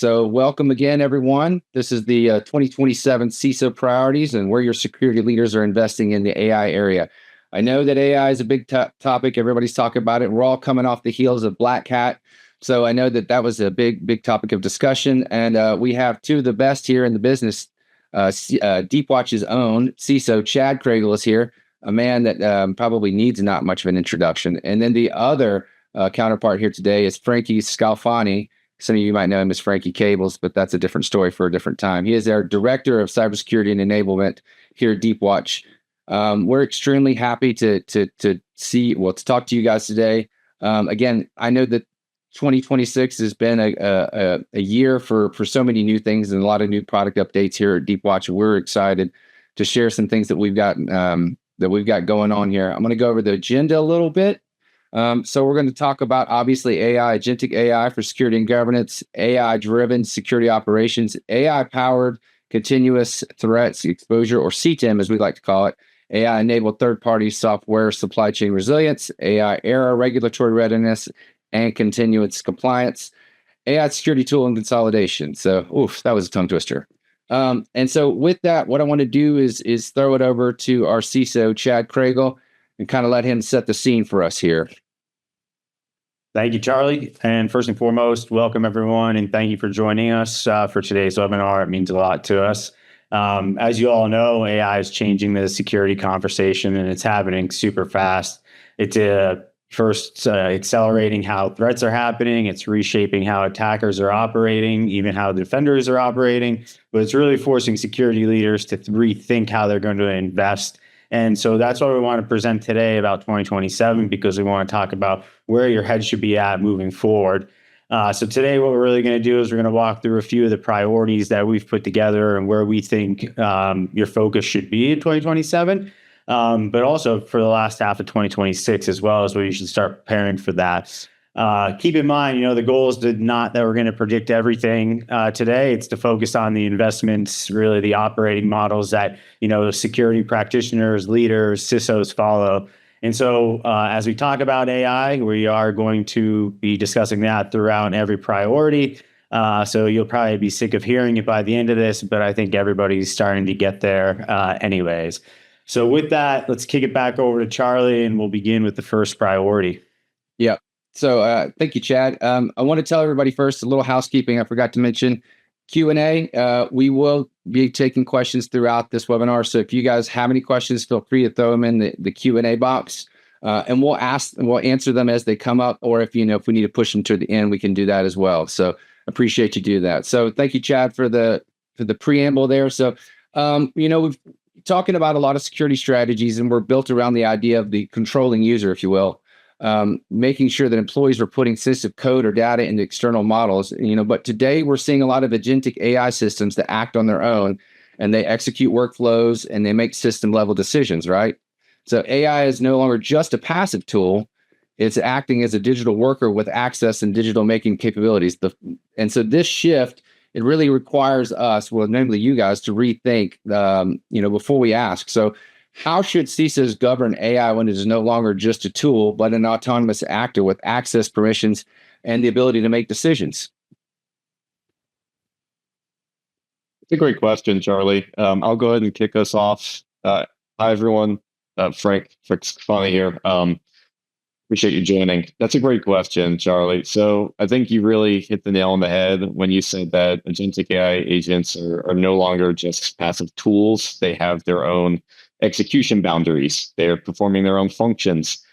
So, welcome again, everyone. This is the 2027 CISO priorities and where your security leaders are investing in the AI area. I know that AI is a big topic. Everybody's talking about it. We're all coming off the heels of Black Hat. So, I know that that was a big topic of discussion. And we have two of the best here in the business. Deepwatch's own CISO, Chad Cragle, is here, a man that probably needs not much of an introduction. And then the other counterpart here today is Frankie Scalfani. Some of you might know him as Frankie Cables, but that's a different story for a different time. He is our director of cybersecurity and enablement here at Deepwatch. We're extremely happy to talk to you guys today. Again, I know that 2026 has been a year for so many new things and a lot of new product updates here at Deepwatch. We're excited to share some things that we've got going on here. I'm going to go over the agenda a little bit. So we're going to talk about, obviously, AI, agentic AI for security and governance, AI-driven security operations, AI-powered continuous threats exposure, or CTEM, as we like to call it, AI-enabled third-party software supply chain resilience, AI era regulatory readiness, and continuous compliance, AI security tool and consolidation. So, that was a tongue twister. And so with that, what I want to do is throw it over to our CISO, Chad Cragle, and kind of let him set the scene for us here. Thank you, Charlie. And first and foremost, welcome everyone, and thank you for joining us for today's webinar. It means a lot to us. As you all know, AI is changing the security conversation, and it's happening super fast. It's first accelerating how threats are happening. It's reshaping how attackers are operating, even how defenders are operating. But it's really forcing security leaders to rethink how they're going to invest. And so that's what we want to present today about 2027, because we want to talk about where your head should be at moving forward. So today, what we're really going to do is we're going to walk through a few of the priorities that we've put together and where we think your focus should be in 2027, but also for the last half of 2026 as well, as where you should start preparing for that. Keep in mind, the goal is not that we're going to predict everything today. It's to focus on the investments, really the operating models that, security practitioners, leaders, CISOs follow. And so as we talk about AI, we are going to be discussing that throughout every priority. So you'll probably be sick of hearing it by the end of this, but I think everybody's starting to get there anyways. So with that, let's kick it back over to Charlie, and we'll begin with the first priority. Yeah. So thank you, Chad. I want to tell everybody first a little housekeeping. I forgot to mention Q&A. We will be taking questions throughout this webinar. So if you guys have any questions, feel free to throw them in the Q&A box, and we'll answer them as they come up. Or if we need to push them to the end, we can do that as well. So appreciate you do that. So thank you, Chad, for the preamble there. So we've talking about a lot of security strategies, and we're built around the idea of the controlling user, if you will. Making sure that employees are putting sensitive code or data into external models, but today we're seeing a lot of agentic AI systems that act on their own, and they execute workflows and they make system level decisions, right? So AI is no longer just a passive tool. It's acting as a digital worker with access and digital making capabilities. And so this shift, it really requires us, well, namely you guys, to rethink, before we ask. So how should CISOs govern AI when it is no longer just a tool, but an autonomous actor with access, permissions, and the ability to make decisions? It's a great question, Charlie. I'll go ahead and kick us off. Hi, everyone. Frank's funny here. Appreciate you joining. That's a great question, Charlie. So I think you really hit the nail on the head when you said that agentic AI agents are no longer just passive tools. They have their own execution boundaries. They're performing their own functions.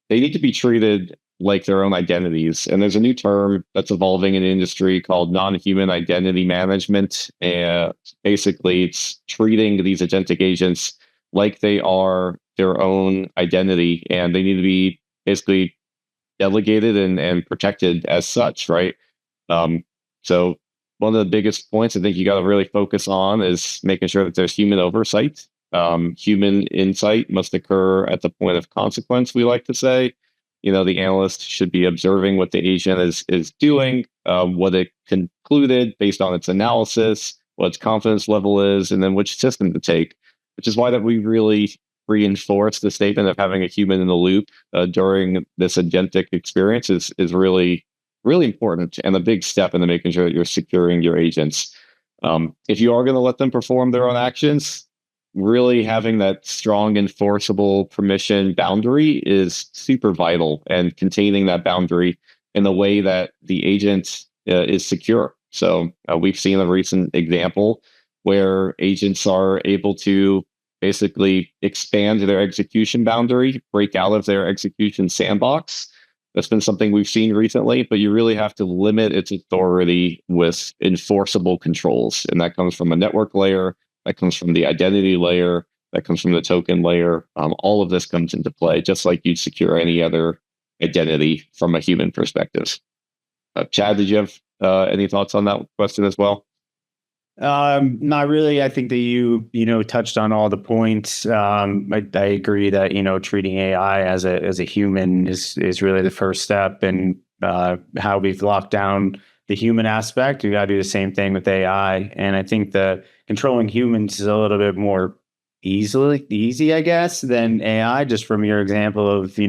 They need to be treated like their own identities. And there's a new term that's evolving in the industry called non-human identity management. And basically, it's treating these agentic agents like they are their own identity, and they need to be basically delegated and protected as such, right? So one of the biggest points I think you got to really focus on is making sure that there's human oversight. Human insight must occur at the point of consequence, we like to say. The analyst should be observing what the agent is doing, what it concluded based on its analysis, what its confidence level is, and then which system to take, which is why that we really reinforce the statement of having a human in the loop during this agentic experience is really really important and a big step into making sure that you're securing your agents. If you are going to let them perform their own actions, really having that strong enforceable permission boundary is super vital, and containing that boundary in the way that the agent is secure. So we've seen a recent example where agents are able to basically expand their execution boundary, break out of their execution sandbox. That's been something we've seen recently, but you really have to limit its authority with enforceable controls. And that comes from a network layer, that comes from the identity layer, that comes from the token layer. All of this comes into play, just like you'd secure any other identity from a human perspective. Chad, did you have any thoughts on that question as well? Not really. I think that you touched on all the points. I agree that treating AI as a human is really the first step, and how we've locked down the human aspect. We got to do the same thing with AI, and I think that controlling humans is a little bit more easy, I guess, than AI. Just from your example of we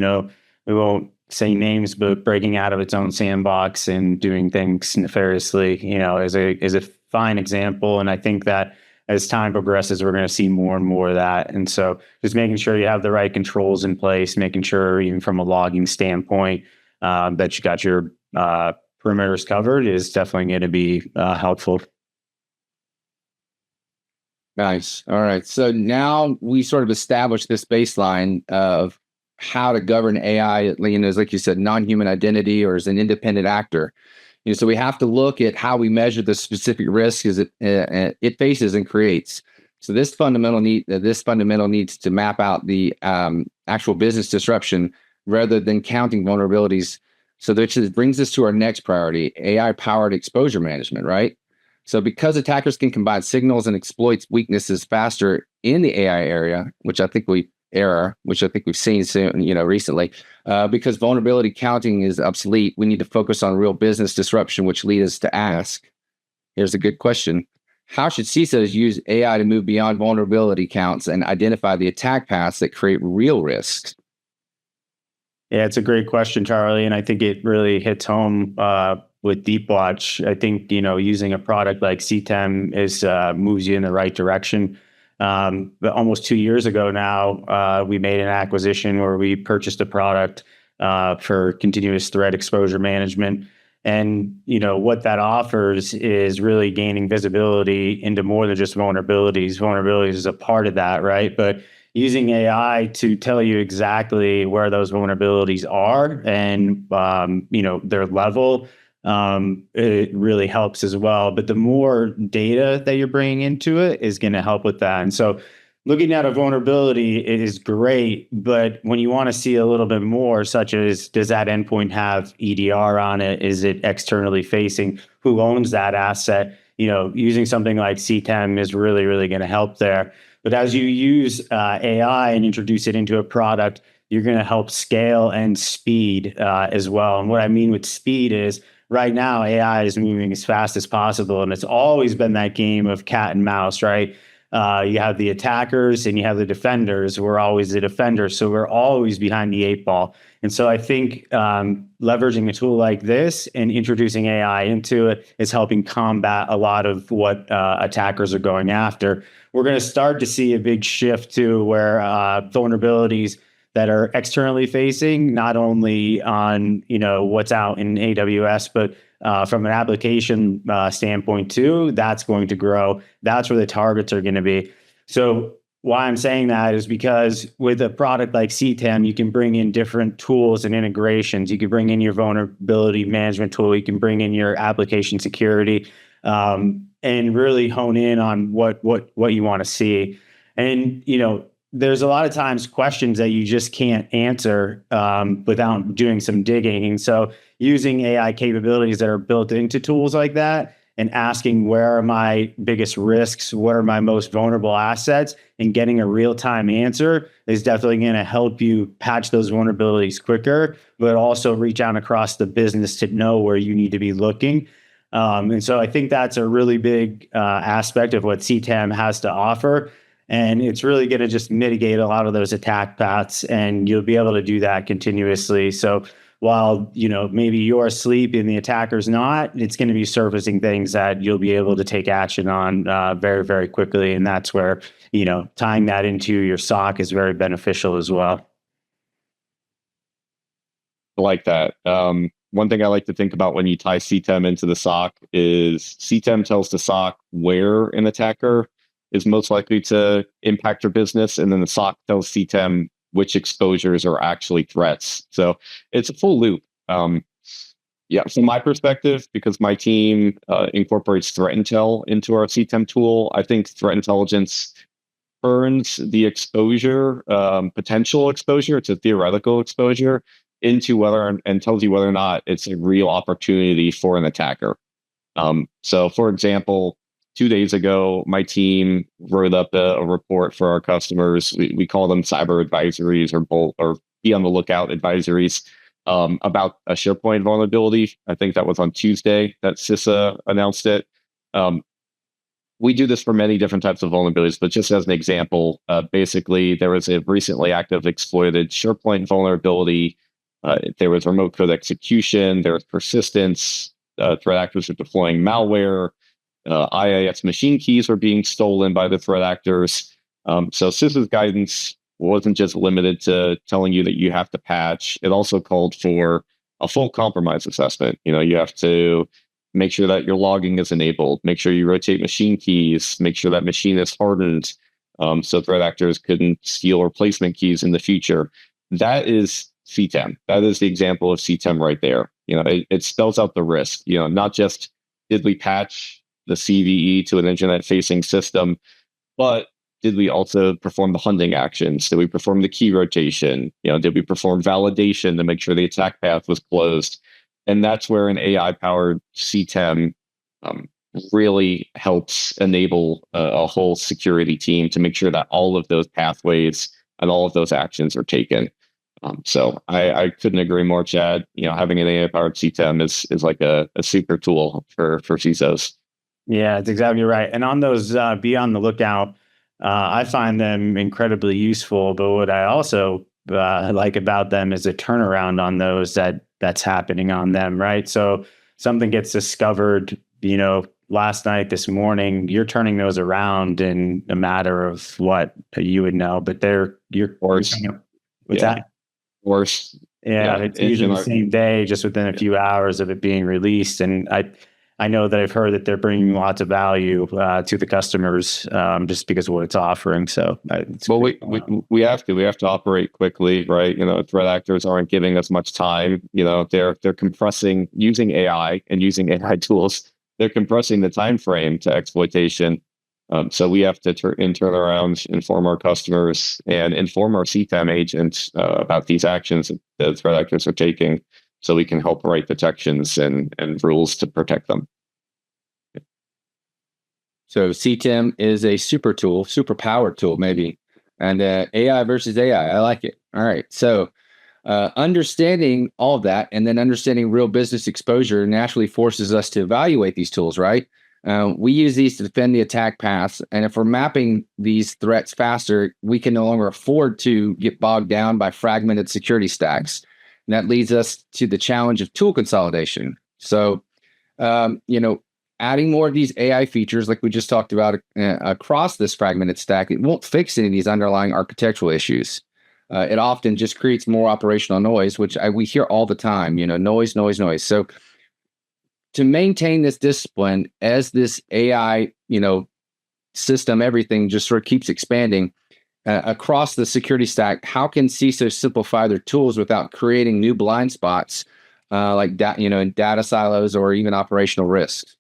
won't say names, but breaking out of its own sandbox and doing things nefariously, is a fine example. And I think that as time progresses, we're going to see more and more of that. And so just making sure you have the right controls in place, making sure even from a logging standpoint that you got your perimeters covered is definitely going to be helpful. Nice. All right. So now we sort of established this baseline of how to govern AI, as like you said, non-human identity or as an independent actor. So we have to look at how we measure the specific risk it faces and creates. So this fundamental needs to map out the actual business disruption rather than counting vulnerabilities. So this brings us to our next priority: AI-powered exposure management. Right. So because attackers can combine signals and exploit weaknesses faster in the AI area, which I think we've seen recently, because vulnerability counting is obsolete, we need to focus on real business disruption, which leads us to ask, here's a good question: how should CISOs use AI to move beyond vulnerability counts and identify the attack paths that create real risks? Yeah, it's a great question, Charlie, and I think it really hits home with Deepwatch. I think using a product like CTEM moves you in the right direction. But almost 2 years ago now, we made an acquisition where we purchased a product for continuous threat exposure management. And what that offers is really gaining visibility into more than just vulnerabilities. Vulnerabilities is a part of that, right? But using AI to tell you exactly where those vulnerabilities are and their level, it really helps as well. But the more data that you're bringing into it is going to help with that. And so looking at a vulnerability, it is great, but when you want to see a little bit more, such as, does that endpoint have EDR on it? Is it externally facing? Who owns that asset? Using something like CTEM is really, really going to help there. But as you use AI and introduce it into a product, you're going to help scale and speed as well. And what I mean with speed is, right now, AI is moving as fast as possible, and it's always been that game of cat and mouse, right? You have the attackers and you have the defenders. We're always the defenders, so we're always behind the 8 ball. And so I think leveraging a tool like this and introducing AI into it is helping combat a lot of what attackers are going after. We're going to start to see a big shift to where vulnerabilities that are externally facing, not only on what's out in AWS, but from an application standpoint too, that's going to grow. That's where the targets are going to be. So why I'm saying that is because with a product like CTEM, you can bring in different tools and integrations. You can bring in your vulnerability management tool. You can bring in your application security, and really hone in on what you want to see. And there's a lot of times questions that you just can't answer without doing some digging. And so using AI capabilities that are built into tools like that and asking, where are my biggest risks? What are my most vulnerable assets? And getting a real-time answer is definitely going to help you patch those vulnerabilities quicker, but also reach out across the business to know where you need to be looking. And so I think that's a really big aspect of what CTEM has to offer. And it's really going to just mitigate a lot of those attack paths, and you'll be able to do that continuously. So while, maybe you're asleep and the attacker's not, it's going to be surfacing things that you'll be able to take action on very, very quickly. And that's where, tying that into your SOC is very beneficial as well. I like that. One thing I like to think about when you tie CTEM into the SOC is CTEM tells the SOC where an attacker is most likely to impact your business, and then the SOC tells CTEM which exposures are actually threats. So it's a full loop. Yeah, from my perspective, because my team incorporates threat intel into our CTEM tool, I think threat intelligence turns the exposure, potential exposure, it's a theoretical exposure, into whether and tells you whether or not it's a real opportunity for an attacker. So, for example, 2 days ago, my team wrote up a report for our customers. We call them cyber advisories or be on the lookout advisories about a SharePoint vulnerability. I think that was on Tuesday that CISA announced it. We do this for many different types of vulnerabilities, but just as an example, basically there was a recently active exploited SharePoint vulnerability. There was remote code execution. There was persistence. Threat actors are deploying malware. IIS machine keys were being stolen by the threat actors. So CISA's guidance wasn't just limited to telling you that you have to patch. It also called for a full compromise assessment. You have to make sure that your logging is enabled, make sure you rotate machine keys, make sure that machine is hardened so threat actors couldn't steal replacement keys in the future. That is CTEM. That is the example of CTEM right there. It spells out the risk, not just did we patch the CVE to an internet-facing system, but did we also perform the hunting actions? Did we perform the key rotation? Did we perform validation to make sure the attack path was closed? And that's where an AI-powered CTEM really helps enable a whole security team to make sure that all of those pathways and all of those actions are taken. So I couldn't agree more, Chad. Having an AI-powered CTEM is like a super tool for CISOs. Yeah, that's exactly right. And on those, be on the lookout. I find them incredibly useful. But what I also like about them is a turnaround on those that's happening on them, right? So something gets discovered, last night, this morning, you're turning those around in a matter of what you would know. But you're Worse. What's that? Worse. Yeah, it's usually the same day, just within a few hours of it being released. And I know that I've heard that they're bringing lots of value to the customers just because of what it's offering. So, we have to operate quickly, right? Threat actors aren't giving us much time. They're compressing using AI and using AI tools. They're compressing the time frame to exploitation. So we have to turn around, inform our customers, and inform our CTEM agents about these actions that threat actors are taking, so we can help write detections and rules to protect them. So CTEM is a super tool, super powered tool, maybe. And AI versus AI, I like it. All right. So understanding all of that and then understanding real business exposure naturally forces us to evaluate these tools, right? We use these to defend the attack paths. And if we're mapping these threats faster, we can no longer afford to get bogged down by fragmented security stacks. And that leads us to the challenge of tool consolidation. So, adding more of these AI features, like we just talked about, across this fragmented stack, it won't fix any of these underlying architectural issues. It often just creates more operational noise, which we hear all the time, noise, noise, noise. So to maintain this discipline as this AI, system, everything just sort of keeps expanding across the security stack, how can CISOs simplify their tools without creating new blind spots like that, in data silos or even operational risks?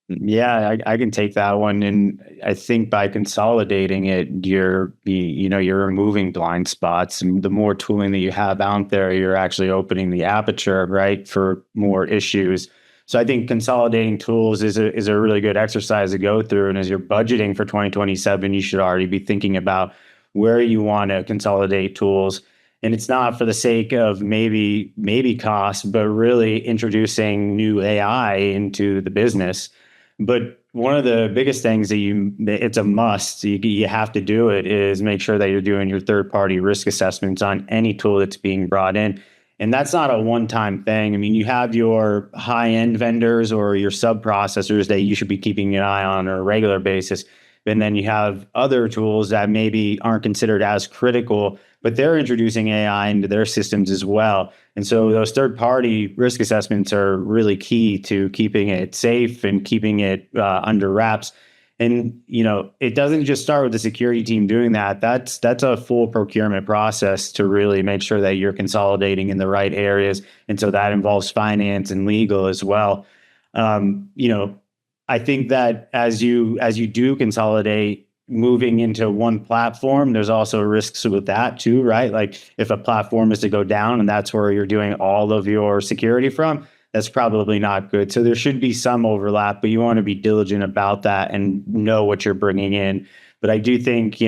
Yeah, I can take that one. And I think by consolidating it, you're removing blind spots. And the more tooling that you have out there, you're actually opening the aperture, right, for more issues. So I think consolidating tools is a really good exercise to go through. And as you're budgeting for 2027, you should already be thinking about where you want to consolidate tools. And it's not for the sake of maybe cost, but really introducing new AI into the business. But one of the biggest things it's a must, you have to do it, is make sure that you're doing your third-party risk assessments on any tool that's being brought in. And that's not a one-time thing. I mean, you have your high-end vendors or your sub-processors that you should be keeping an eye on a regular basis. And then you have other tools that maybe aren't considered as critical, but they're introducing AI into their systems as well. And so those third-party risk assessments are really key to keeping it safe and keeping it under wraps. And it doesn't just start with the security team doing that. That's a full procurement process to really make sure that you're consolidating in the right areas. And so that involves finance and legal as well. I think that as you do consolidate, moving into one platform, there's also risks with that too, right? Like if a platform is to go down and that's where you're doing all of your security from, that's probably not good. So there should be some overlap, but you want to be diligent about that and know what you're bringing in. But I do think,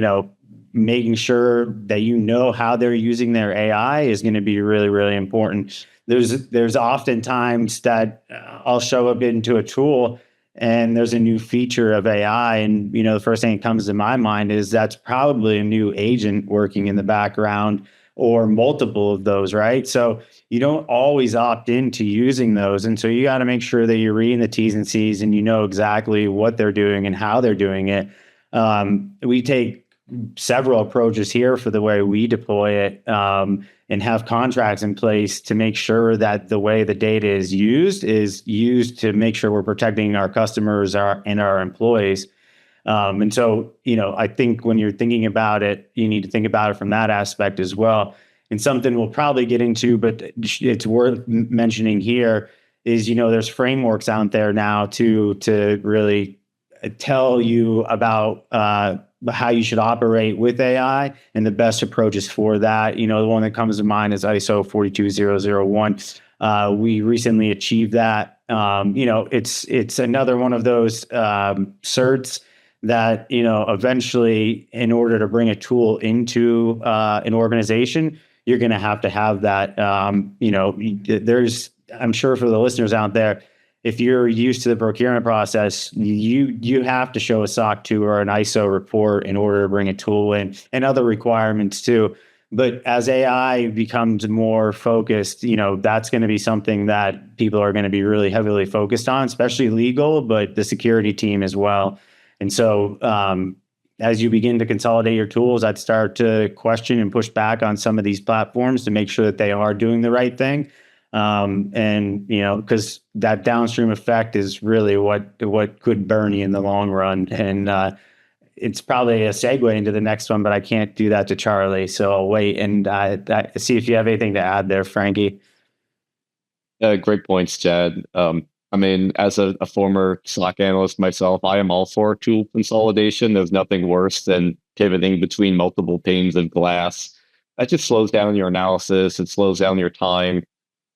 making sure that how they're using their AI is going to be really, really important. There's often times that I'll show up into a tool and there's a new feature of AI. And, the first thing that comes to my mind is that's probably a new agent working in the background or multiple of those, right? So you don't always opt into using those. And so you got to make sure that you're reading the T's and C's and you know exactly what they're doing and how they're doing it. We take several approaches here for the way we deploy it, and have contracts in place to make sure that the way the data is used to make sure we're protecting our customers and our employees. And so, I think when you're thinking about it, you need to think about it from that aspect as well. And something we'll probably get into, but it's worth mentioning here is, there's frameworks out there now to really tell you about how you should operate with AI and the best approaches for that. The one that comes to mind is ISO 42001. We recently achieved that. It's another one of those certs that, eventually, in order to bring a tool into an organization, you're going to have that. I'm sure for the listeners out there, if you're used to the procurement process, you have to show a SOC 2 or an ISO report in order to bring a tool in, and other requirements too. But as AI becomes more focused, that's going to be something that people are going to be really heavily focused on, especially legal, but the security team as well. And so as you begin to consolidate your tools, I'd start to question and push back on some of these platforms to make sure that they are doing the right thing. Because that downstream effect is really what could burn you in the long run. And it's probably a segue into the next one, but I can't do that to Charlie. So I'll wait and see if you have anything to add there, Frankie. Great points, Chad. As a former SOC analyst myself, I am all for tool consolidation. There's nothing worse than pivoting between multiple panes of glass. That just slows down your analysis. It slows down your time.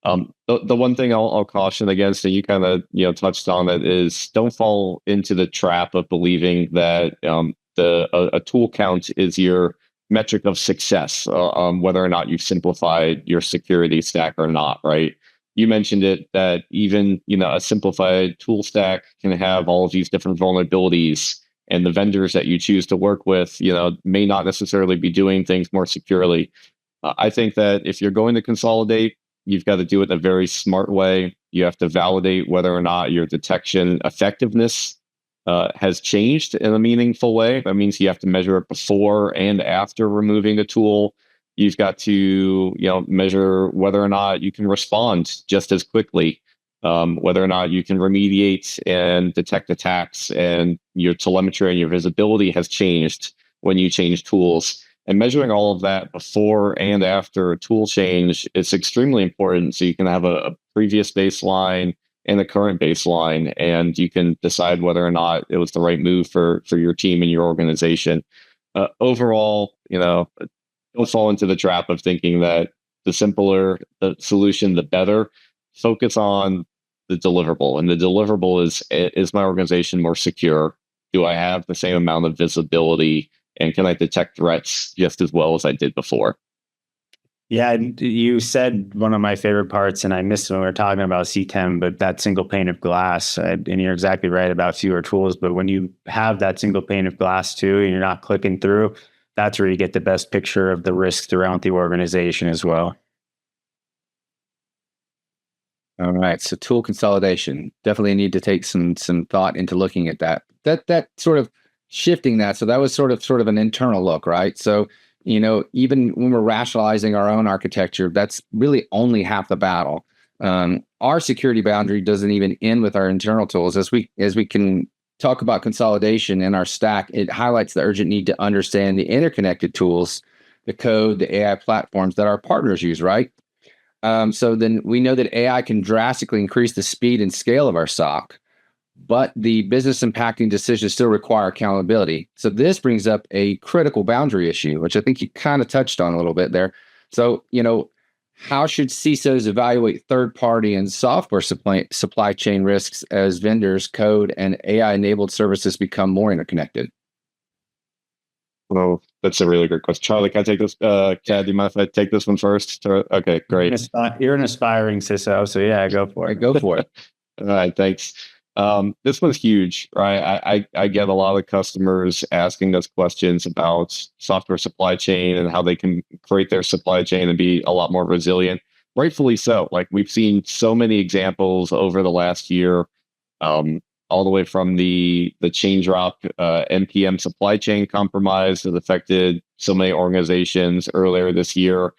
The one thing I'll caution against, and you kind of touched on it, is don't fall into the trap of believing that a tool count is your metric of success, whether or not you've simplified your security stack or not. Right? You mentioned it that even a simplified tool stack can have all of these different vulnerabilities, and the vendors that you choose to work with, may not necessarily be doing things more securely. I think that if you're going to consolidate, you've got to do it in a very smart way. You have to validate whether or not your detection effectiveness has changed in a meaningful way. That means you have to measure it before and after removing the tool. You've got to measure whether or not you can respond just as quickly, whether or not you can remediate and detect attacks, and your telemetry and your visibility has changed when you change tools. And measuring all of that before and after a tool change is extremely important. So you can have a previous baseline and a current baseline, and you can decide whether or not it was the right move for your team and your organization. Overall, don't fall into the trap of thinking that the simpler the solution, the better. Focus on the deliverable, and the deliverable is my organization more secure? Do I have the same amount of visibility? And can I detect threats just as well as I did before? Yeah, you said one of my favorite parts, and I missed when we were talking about C10, but that single pane of glass. And you're exactly right about fewer tools. But when you have that single pane of glass too, and you're not clicking through, that's where you get the best picture of the risk throughout the organization as well. All right. So tool consolidation. Definitely need to take some thought into looking at that. That sort of shifting that. So that was sort of an internal look, right? So, even when we're rationalizing our own architecture, that's really only half the battle. Our security boundary doesn't even end with our internal tools. As we can talk about consolidation in our stack, it highlights the urgent need to understand the interconnected tools, the code, the AI platforms that our partners use, right? So then we know that AI can drastically increase the speed and scale of our SOC, but the business impacting decisions still require accountability. So this brings up a critical boundary issue, which I think you kind of touched on a little bit there. So, how should CISOs evaluate third-party and software supply chain risks as vendors, code, and AI-enabled services become more interconnected? Well, that's a really great question. Charlie, can I take this? Chad, do you mind if I take this one first? Okay, great. You're an aspiring CISO, so yeah, go for it. Go for it. All right, thanks. This one's huge, right? I get a lot of customers asking us questions about software supply chain and how they can create their supply chain and be a lot more resilient. Rightfully so. Like we've seen so many examples over the last year, all the way from the change drop NPM supply chain compromise that affected so many organizations earlier this year.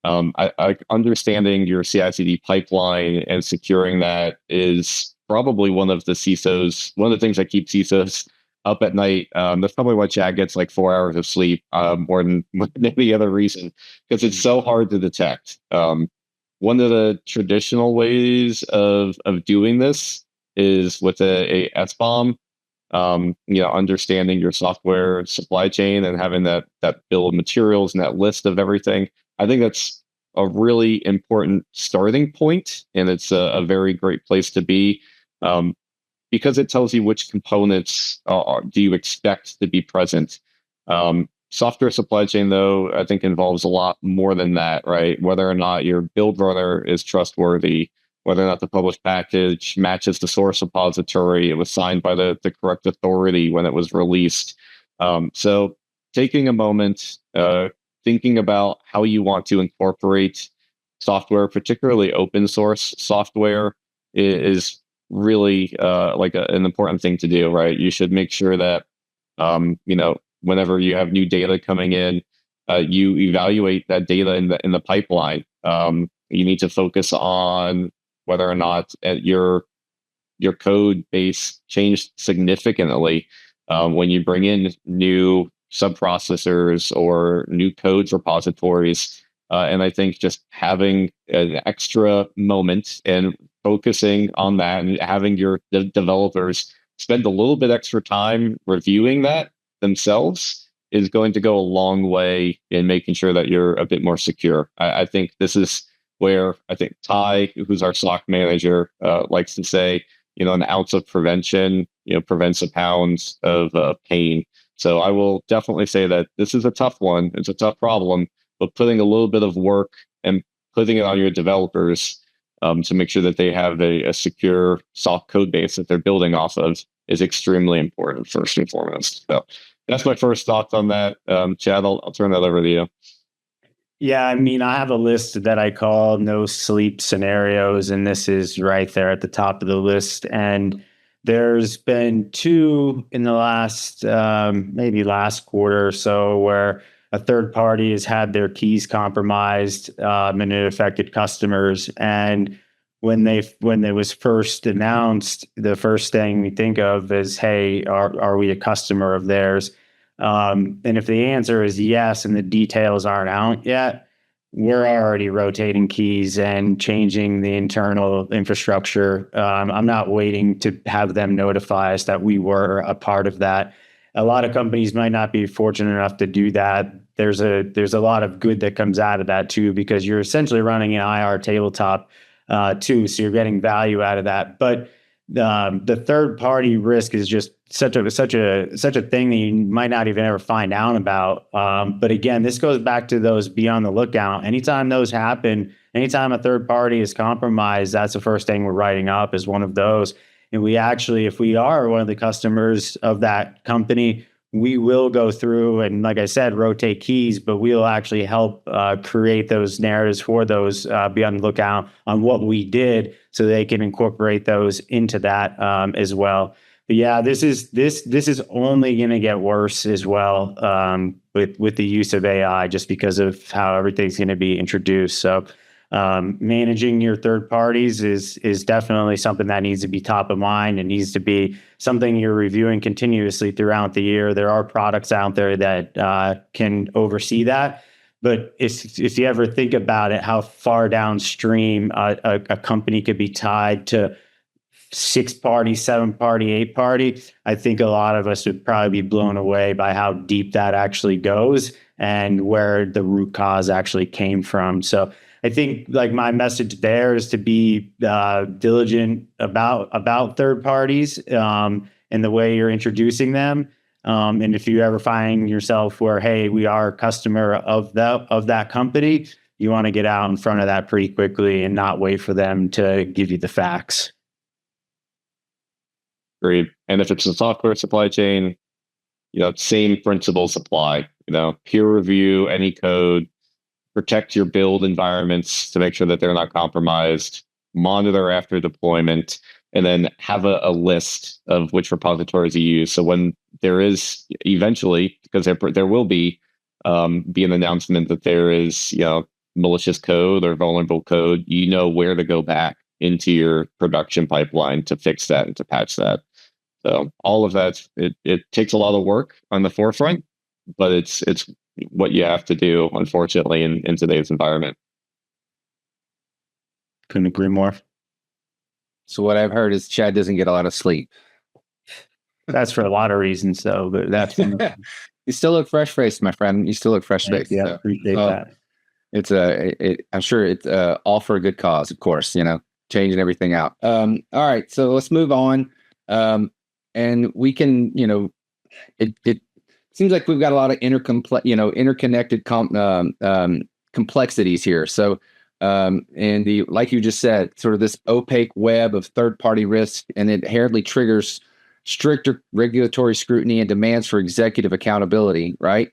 I understanding your CI/CD pipeline and securing that is probably one of the things that keep CISOs up at night. That's probably why Chad gets like 4 hours of sleep more than any other reason, because it's so hard to detect. One of the traditional ways of doing this is with a SBOM. Understanding your software supply chain and having that bill of materials and that list of everything. I think that's a really important starting point, and it's a very great place to be, because it tells you which components do you expect to be present. Software supply chain, though, I think involves a lot more than that, right? Whether or not your build runner is trustworthy, whether or not the published package matches the source repository, it was signed by the correct authority when it was released. So taking a moment, thinking about how you want to incorporate software, particularly open source software, is really an important thing to do, right? You should make sure that, whenever you have new data coming in, you evaluate that data in the pipeline. You need to focus on whether or not your code base changed significantly when you bring in new subprocessors or new codes repositories. And I think just having an extra moment and focusing on that and having your developers spend a little bit extra time reviewing that themselves is going to go a long way in making sure that you're a bit more secure. I think this is where I think Ty, who's our SOC manager, likes to say, an ounce of prevention, prevents a pound of pain. So I will definitely say that this is a tough one. It's a tough problem, but putting a little bit of work and putting it on your developers to make sure that they have a secure SOC code base that they're building off of is extremely important, first and foremost. So that's my first thoughts on that. Chad, I'll turn that over to you. Yeah, I mean, I have a list that I call no sleep scenarios, and this is right there at the top of the list. And there's been 2 in the last, maybe last quarter or so, where a third party has had their keys compromised, and it affected customers. And when it was first announced, the first thing we think of is, hey, are we a customer of theirs? And if the answer is yes, and the details aren't out yet, we're already rotating keys and changing the internal infrastructure. I'm not waiting to have them notify us that we were a part of that. A lot of companies might not be fortunate enough to do that. There's a lot of good that comes out of that too, because you're essentially running an IR tabletop too, so you're getting value out of that. But the third party risk is just such a thing that you might not even ever find out about. But again, this goes back to those be on the lookout. Anytime those happen, anytime a third party is compromised, that's the first thing we're writing up is one of those. And we actually, if we are one of the customers of that company, we will go through and, like I said, rotate keys, but we'll actually help create those narratives for those, be on the lookout on what we did so they can incorporate those into that as well. But yeah, this is only going to get worse as well with the use of AI, just because of how everything's going to be introduced. So managing your third parties is definitely something that needs to be top of mind. It needs to be something you're reviewing continuously throughout the year. There are products out there that can oversee that. But if you ever think about it, how far downstream a company could be tied to 6-party, 7-party, 8-party, I think a lot of us would probably be blown away by how deep that actually goes and where the root cause actually came from. So I think like my message there is to be diligent about third parties and the way you're introducing them. And if you ever find yourself where, hey, we are a customer of that company, you want to get out in front of that pretty quickly and not wait for them to give you the facts. Agreed. And if it's a software supply chain, same principles apply. Peer review any code, protect your build environments to make sure that they're not compromised, monitor after deployment, and then have a list of which repositories you use. So when there is eventually, because there will be an announcement that there is malicious code or vulnerable code, where to go back into your production pipeline to fix that and to patch that. So all of that, it takes a lot of work on the forefront, but it's what you have to do, unfortunately, in today's environment. Couldn't agree more. So what I've heard is Chad doesn't get a lot of sleep. That's for a lot of reasons, though. But that's one of them. You still look fresh-faced, my friend. You still look fresh-faced. Yeah, appreciate that. It's I'm sure it's all for a good cause, of course. Changing everything out. All right, so let's move on. And we can, it seems like we've got a lot of interconnected complexities here. So, and like you just said, sort of this opaque web of third-party risk, and it inherently triggers stricter regulatory scrutiny and demands for executive accountability, right?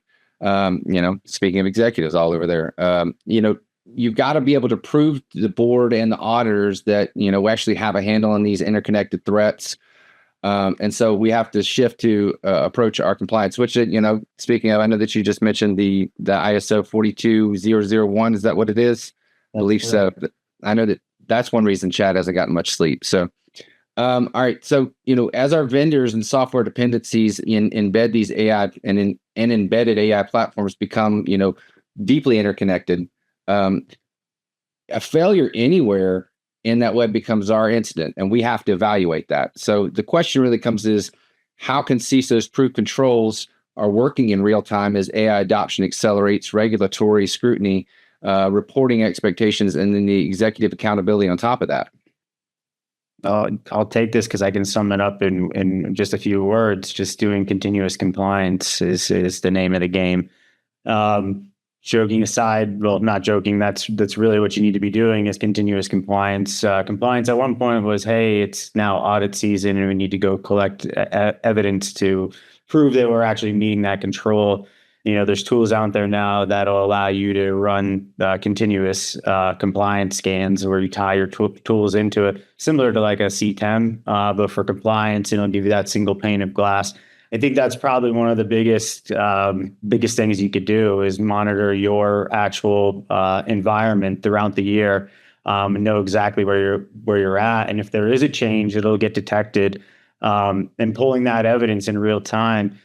Speaking of executives all over there, you've got to be able to prove to the board and the auditors that, we actually have a handle on these interconnected threats. And so we have to shift to approach our compliance, which, speaking of, I know that you just mentioned the ISO 42001. Is that what it is? I believe so. I know that's one reason Chad hasn't gotten much sleep. So, all right. So, as our vendors and software dependencies embed these AI and embedded AI platforms become, deeply interconnected, a failure anywhere in that web becomes our incident, and we have to evaluate that. So the question really comes is, how can CISOs prove controls are working in real time as AI adoption accelerates regulatory scrutiny, reporting expectations, and then the executive accountability on top of that? I'll take this because I can sum it up in just a few words. Just doing continuous compliance is the name of the game. Joking aside, well, not joking, that's really what you need to be doing is continuous compliance. Compliance at one point was, hey, it's now audit season and we need to go collect evidence to prove that we're actually meeting that control. There's tools out there now that'll allow you to run continuous compliance scans where you tie your tools into it, similar to like a CTEM, but for compliance, it'll give you that single pane of glass. I think that's probably one of the biggest things you could do is monitor your actual environment throughout the year and know exactly where you're at. And if there is a change, it'll get detected. And pulling that evidence in real time,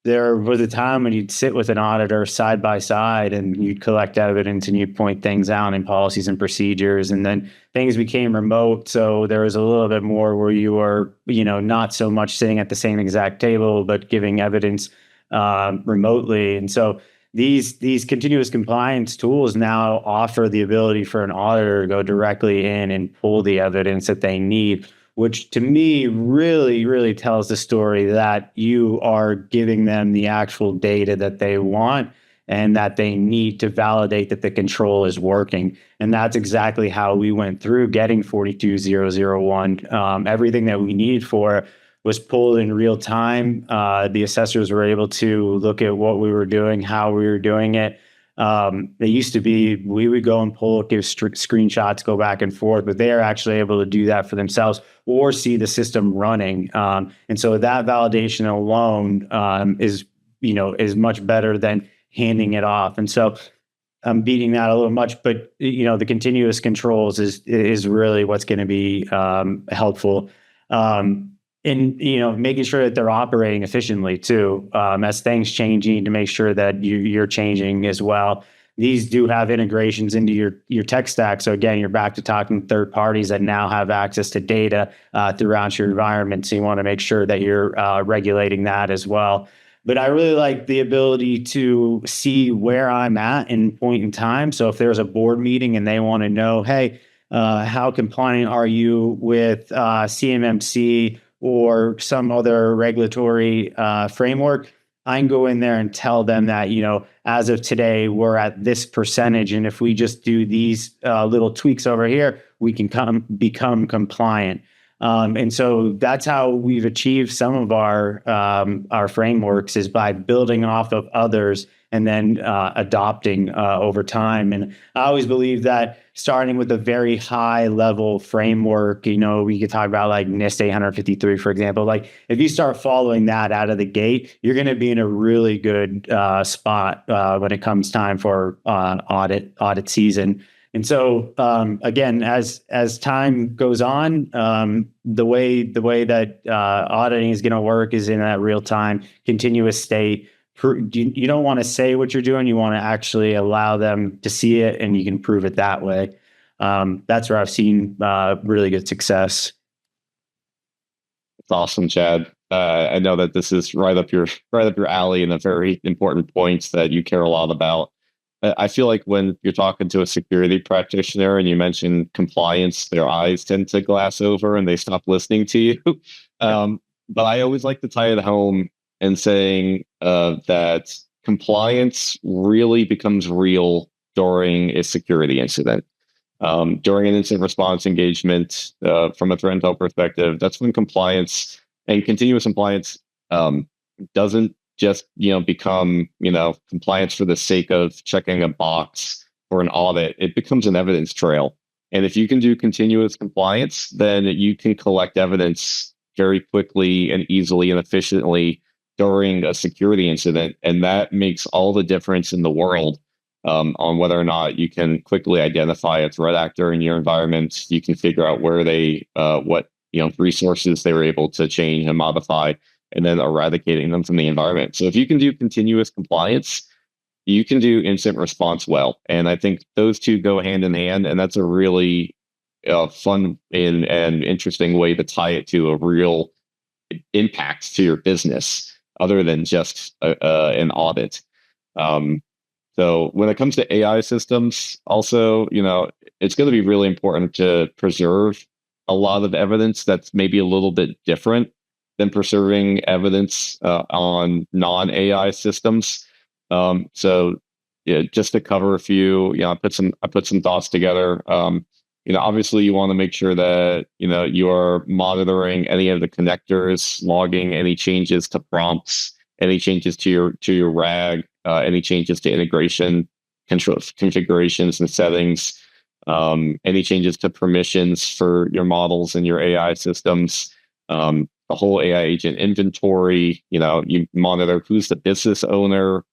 there was a time when you'd sit with an auditor side by side and you'd collect evidence and you'd point things out in policies and procedures, and then things became remote. So there was a little bit more where you were, not so much sitting at the same exact table, but giving evidence remotely. And so these continuous compliance tools now offer the ability for an auditor to go directly in and pull the evidence that they need, which to me really, really tells the story that you are giving them the actual data that they want and that they need to validate that the control is working. And that's exactly how we went through getting 42001. Everything that we needed for was pulled in real time. The assessors were able to look at what we were doing, how we were doing it. It used to be we would go and pull, give screenshots, go back and forth, but they are actually able to do that for themselves or see the system running. And so that validation alone is much better than handing it off. And so I'm beating that a little much, but the continuous controls is really what's going to be helpful. And making sure that they're operating efficiently too, as things changing, to make sure that you're changing as well. These do have integrations into your tech stack. So again, you're back to talking third parties that now have access to data throughout your environment. So you want to make sure that you're regulating that as well. But I really like the ability to see where I'm at in point in time. So if there's a board meeting and they want to know, hey, how compliant are you with CMMC or some other regulatory framework, I can go in there and tell them that, as of today, we're at this percentage. And if we just do these little tweaks over here, we can become compliant. And so that's how we've achieved some of our frameworks, is by building off of others and then adopting over time. And I always believe that starting with a very high level framework, we could talk about like NIST 853, for example. Like if you start following that out of the gate, you're going to be in a really good spot when it comes time for audit season. And so, again, as time goes on, the way that auditing is going to work is in that real time, continuous state. You don't want to say what you're doing. You want to actually allow them to see it, and you can prove it that way. That's where I've seen really good success. It's awesome, Chad. I know that this is right up your alley, and a very important points that you care a lot about. I feel like when you're talking to a security practitioner and you mention compliance, their eyes tend to glass over and they stop listening to you. But I always like to tie it home and saying that compliance really becomes real during a security incident. During an incident response engagement, from a threat intel perspective, that's when compliance and continuous compliance doesn't just become compliance for the sake of checking a box for an audit. It becomes an evidence trail. And if you can do continuous compliance, then you can collect evidence very quickly and easily and efficiently during a security incident. And that makes all the difference in the world on whether or not you can quickly identify a threat actor in your environment. You can figure out where what resources they were able to change and modify, and then eradicating them from the environment. So if you can do continuous compliance, you can do incident response well. And I think those two go hand in hand, and that's a really fun and interesting way to tie it to a real impact to your business, other than just an audit. So when it comes to AI systems, also, it's going to be really important to preserve a lot of evidence that's maybe a little bit different than preserving evidence on non-AI systems. So yeah, just to cover a few, I put some thoughts together. Obviously you want to make sure that you are monitoring any of the connectors, logging any changes to prompts, any changes to your RAG, any changes to integration configurations and settings, any changes to permissions for your models and your AI systems. The whole AI agent inventory, you monitor who's the business owner,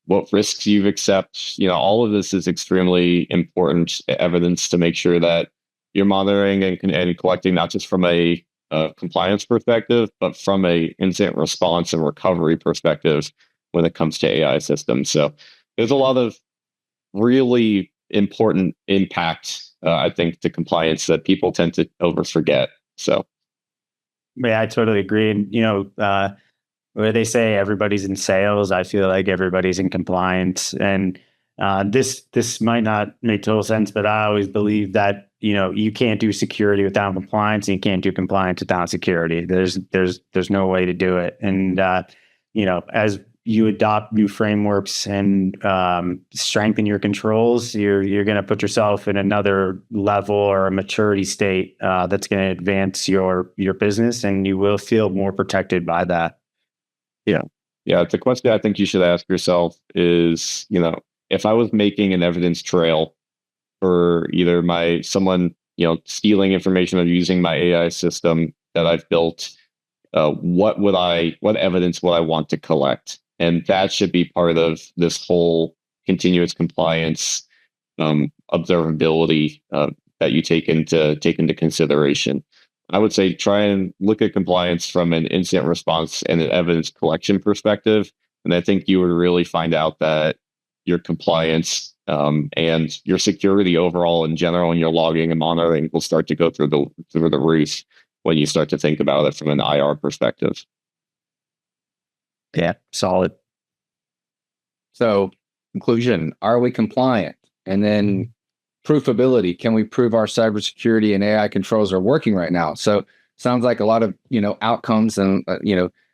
what risks you accept. All of this is extremely important evidence to make sure that you're monitoring and collecting, not just from a compliance perspective, but from a incident response and recovery perspective when it comes to AI systems. So there's a lot of really important impact, I think, to compliance that people tend to forget. So. Yeah, I totally agree. And, where they say everybody's in sales, I feel like everybody's in compliance. And this might not make total sense, but I always believe that, you can't do security without compliance, and you can't do compliance without security. There's no way to do it. And, as you adopt new frameworks and strengthen your controls, you're going to put yourself in another level or a maturity state that's going to advance your business, and you will feel more protected by that. Yeah. Yeah. The question I think you should ask yourself is, if I was making an evidence trail for either someone, stealing information or using my AI system that I've built, what evidence would I want to collect? And that should be part of this whole continuous compliance observability that you take into consideration. I would say try and look at compliance from an incident response and an evidence collection perspective. And I think you would really find out that your compliance and your security overall in general and your logging and monitoring will start to go through the roof when you start to think about it from an IR perspective. Yeah, solid. So, conclusion, are we compliant? And then proofability, can we prove our cybersecurity and AI controls are working right now? So, sounds like a lot of, outcomes and,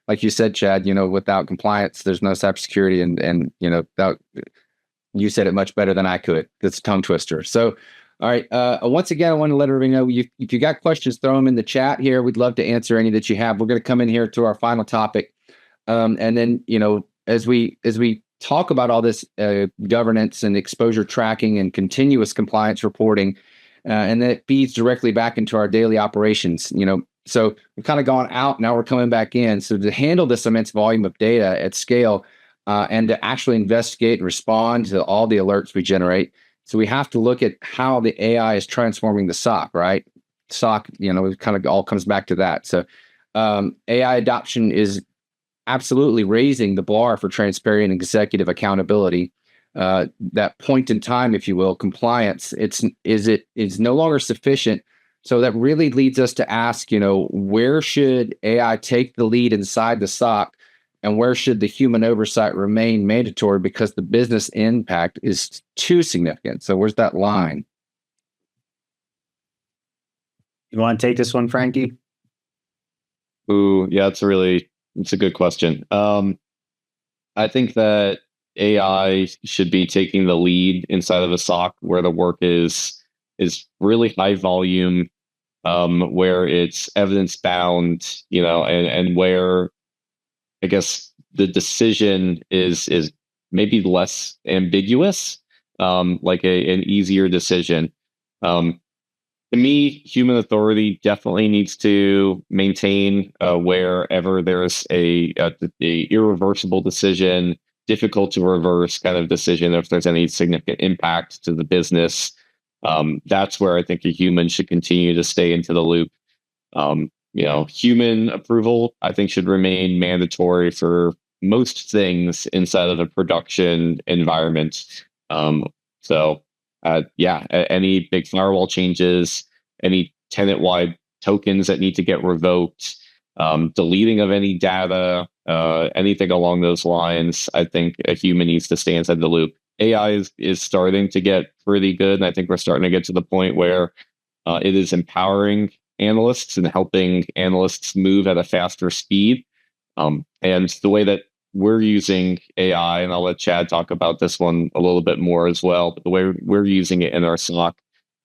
like you said, Chad, without compliance, there's no cybersecurity and that, you said it much better than I could. That's a tongue twister. So, all right. Once again, I want to let everybody know if you got questions, throw them in the chat here. We'd love to answer any that you have. We're going to come in here to our final topic. And then, as we talk about all this governance and exposure tracking and continuous compliance reporting, and then it feeds directly back into our daily operations, so we've kind of gone out. Now we're coming back in. So to handle this immense volume of data at scale, and to actually investigate and respond to all the alerts we generate. So we have to look at how the AI is transforming the SOC, right? SOC, it kind of all comes back to that. So AI adoption is absolutely raising the bar for transparent and executive accountability. That point in time, if you will, compliance, is no longer sufficient. So that really leads us to ask, where should AI take the lead inside the SOC? And where should the human oversight remain mandatory because the business impact is too significant? So where's that line? You want to take this one, Frankie? Ooh, yeah, it's a good question. I think that AI should be taking the lead inside of a SOC where the work is really high volume, where it's evidence bound, and where I guess the decision is maybe less ambiguous, like an easier decision. To me, human authority definitely needs to maintain wherever there's a irreversible decision, difficult to reverse kind of decision. If there's any significant impact to the business, that's where I think a human should continue to stay into the loop. Human approval, I think, should remain mandatory for most things inside of a production environment. Any big firewall changes, any tenant-wide tokens that need to get revoked, deleting of any data, anything along those lines, I think a human needs to stay inside the loop. AI is starting to get pretty good, and I think we're starting to get to the point where it is empowering analysts and helping analysts move at a faster speed. And the way that we're using AI, and I'll let Chad talk about this one a little bit more as well, but the way we're using it in our SOC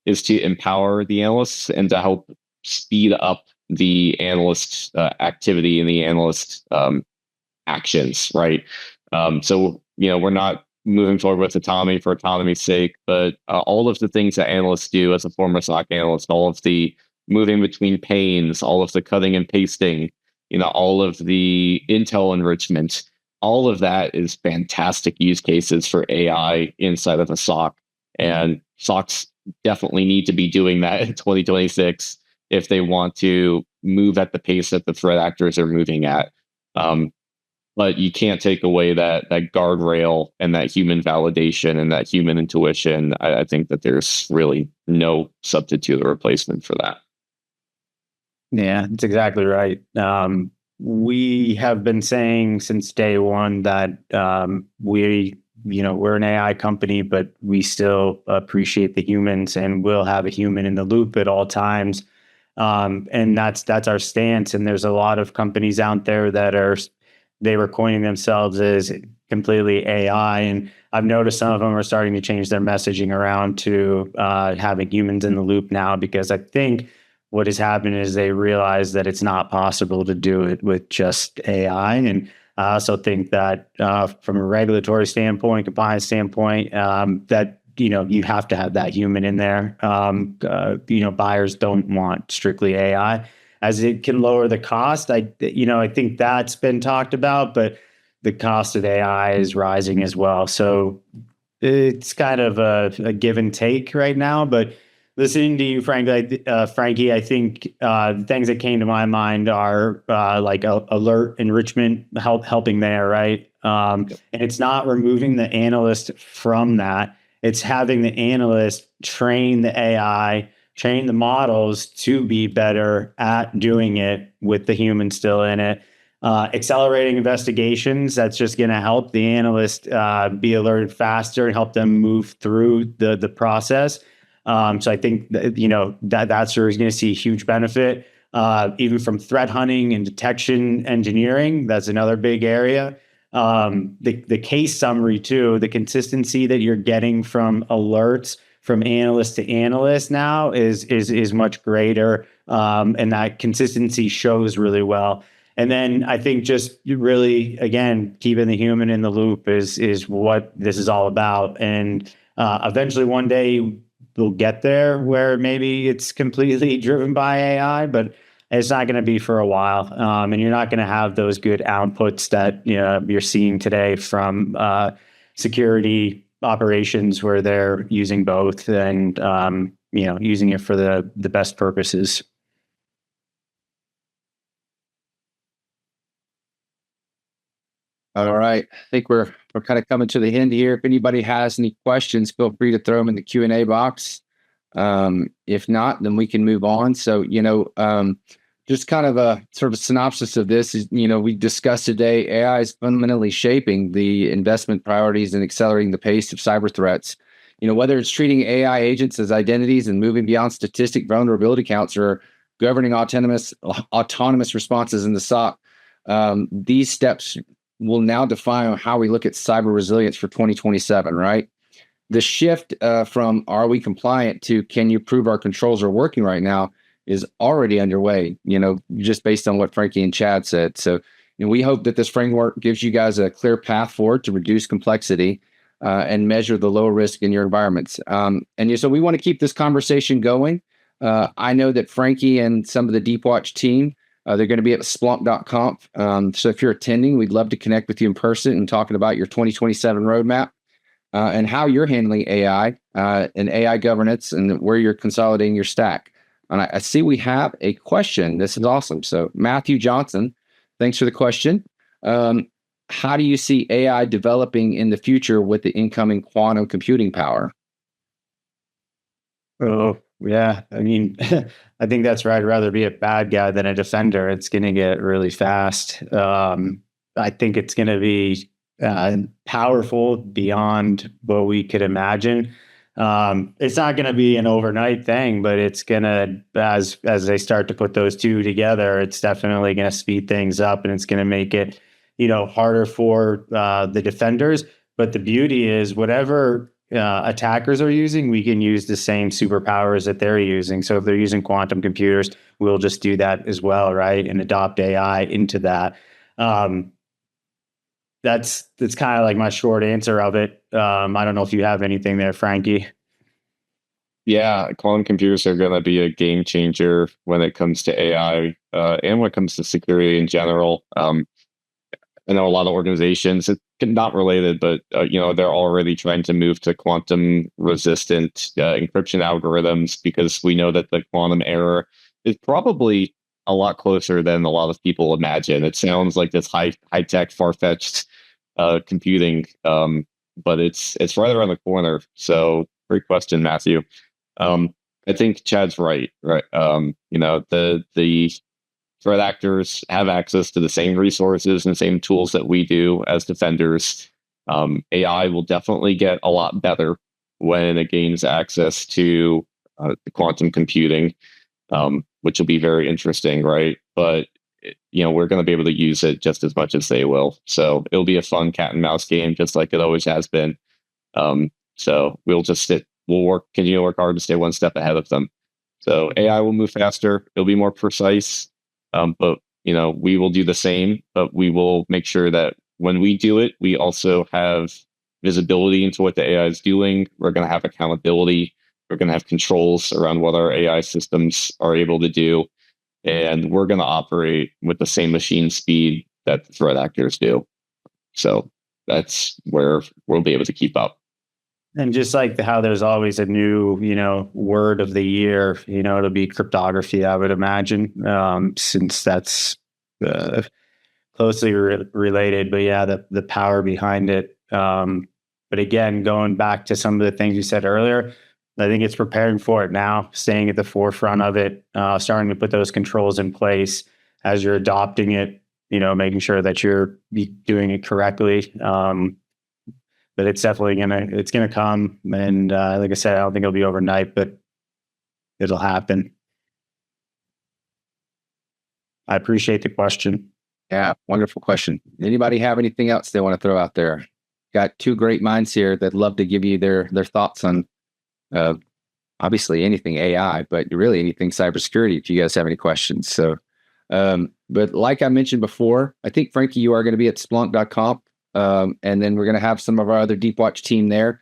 is to empower the analysts and to help speed up the analyst activity and the analyst actions, right? We're not moving forward with autonomy for autonomy's sake, but all of the things that analysts do as a former SOC analyst, all of the moving between panes, all of the cutting and pasting, all of the intel enrichment, all of that is fantastic use cases for AI inside of a SOC. And SOCs definitely need to be doing that in 2026 if they want to move at the pace that the threat actors are moving at. But you can't take away that guardrail and that human validation and that human intuition. I think that there's really no substitute or replacement for that. Yeah, that's exactly right. We have been saying since day one that we're an AI company, but we still appreciate the humans and will have a human in the loop at all times. And that's our stance. And there's a lot of companies out there that are they were coining themselves as completely AI. And I've noticed some of them are starting to change their messaging around to having humans in the loop now, because I think what has happened is they realize that it's not possible to do it with just AI. And I also think that from a regulatory standpoint, compliance standpoint, that you have to have that human in there. Buyers don't want strictly AI, as it can lower the cost. I think that's been talked about, but the cost of AI is rising as well. So it's kind of a give and take right now. But listening to you, Frankie, I think things that came to my mind are like alert enrichment, helping there, right? And it's not removing the analyst from that. It's having the analyst train the AI, train the models to be better at doing it with the human still in it. Accelerating investigations, that's just going to help the analyst be alerted faster and help them move through the process. So I think that's where he's going to see a huge benefit, even from threat hunting and detection engineering. That's another big area. The case summary too, the consistency that you're getting from alerts from analyst to analyst now is much greater, and that consistency shows really well. And then I think just really, again, keeping the human in the loop is what this is all about. And eventually one day we'll get there where maybe it's completely driven by AI, but it's not going to be for a while. And you're not going to have those good outputs that you're seeing today from security operations, where they're using both and using it for the best purposes. All right. I think we're kind of coming to the end here. If anybody has any questions, feel free to throw them in the Q&A box. If not, then we can move on. So, just kind of a sort of synopsis of this is, we discussed today, AI is fundamentally shaping the investment priorities and accelerating the pace of cyber threats. Whether it's treating AI agents as identities and moving beyond statistic vulnerability counts, or governing autonomous responses in the SOC, these steps will now define how we look at cyber resilience for 2027, right? The shift from are we compliant to can you prove our controls are working right now is already underway, just based on what Frankie and Chad said. So we hope that this framework gives you guys a clear path forward to reduce complexity and measure the low risk in your environments. So we want to keep this conversation going. I know that Frankie and some of the Deepwatch team, they're going to be at Splunk.conf. So if you're attending, we'd love to connect with you in person and talking about your 2027 roadmap and how you're handling AI and AI governance and where you're consolidating your stack. And I see we have a question. This is awesome. So Matthew Johnson, thanks for the question. How do you see AI developing in the future with the incoming quantum computing power? Oh, yeah. I mean, I think that's right. I'd rather be a bad guy than a defender. It's going to get really fast. I think it's going to be powerful beyond what we could imagine. It's not going to be an overnight thing, but it's going to, as they start to put those two together, it's definitely going to speed things up, and it's going to make it, harder for the defenders. But the beauty is, whatever attackers are using, we can use the same superpowers that they're using. So if they're using quantum computers, we'll just do that as well, right? And adopt AI into that. That's kind of like my short answer of it. I don't know if you have anything there, Frankie. Yeah, quantum computers are going to be a game changer when it comes to AI and when it comes to security in general. I know a lot of organizations, it's not related, but they're already trying to move to quantum resistant encryption algorithms, because we know that the quantum error is probably a lot closer than a lot of people imagine. It sounds like this high tech, far fetched computing, but it's right around the corner. So great question, Matthew. I think Chad's right. Right. The threat actors have access to the same resources and same tools that we do as defenders. AI will definitely get a lot better when it gains access to the quantum computing, which will be very interesting, right? But we're going to be able to use it just as much as they will. So it'll be a fun cat and mouse game, just like it always has been. So we'll continue to work hard to stay one step ahead of them. So AI will move faster. It'll be more precise. But we will do the same, but we will make sure that when we do it, we also have visibility into what the AI is doing. We're going to have accountability. We're going to have controls around what our AI systems are able to do. And we're going to operate with the same machine speed that the threat actors do. So that's where we'll be able to keep up. And just like how there's always a new, word of the year, it'll be cryptography, I would imagine, since that's closely related. But yeah, the power behind it. But again, going back to some of the things you said earlier, I think it's preparing for it now, staying at the forefront of it, starting to put those controls in place as you're adopting it, making sure that you're doing it correctly. But it's definitely gonna come, and like I said, I don't think it'll be overnight, but it'll happen. I appreciate the question. Yeah, wonderful question. Anybody have anything else they want to throw out there? Got two great minds here that love to give you their thoughts on obviously anything AI, but really anything cybersecurity. If you guys have any questions, so. But like I mentioned before, I think Frankie, you are going to be at Splunk.com. And then we're going to have some of our other Deepwatch team there.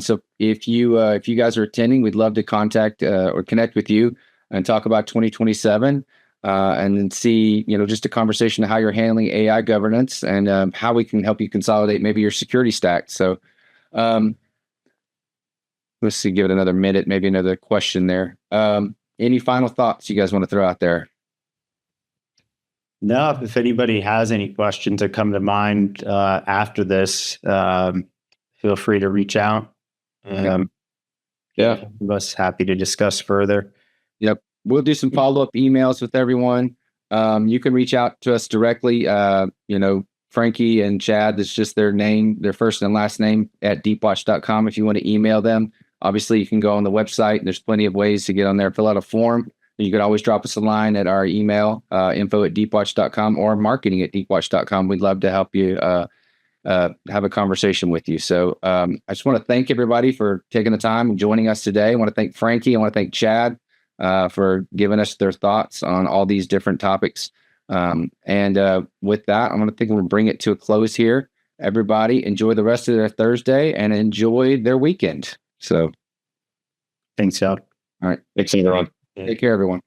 So if you guys are attending, we'd love to contact or connect with you and talk about 2027 and then see, just a conversation of how you're handling AI governance and how we can help you consolidate maybe your security stack. So let's see, give it another minute, maybe another question there. Any final thoughts you guys want to throw out there? No, if anybody has any questions that come to mind after this, feel free to reach out. Yeah, us happy to discuss further. Yep, we'll do some follow-up emails with everyone. You can reach out to us directly. Frankie and Chad, it's just their name, their first and last name at deepwatch.com. If you want to email them, obviously you can go on the website. There's plenty of ways to get on there, fill out a form. You could always drop us a line at our email, info@deepwatch.com or marketing@deepwatch.com. We'd love to help you have a conversation with you. So I just want to thank everybody for taking the time and joining us today. I want to thank Frankie. I want to thank Chad for giving us their thoughts on all these different topics. And with that, I'm going to think we'll bring it to a close here. Everybody enjoy the rest of their Thursday and enjoy their weekend. So thanks, Al. All right. thanks everyone. Take care, everyone.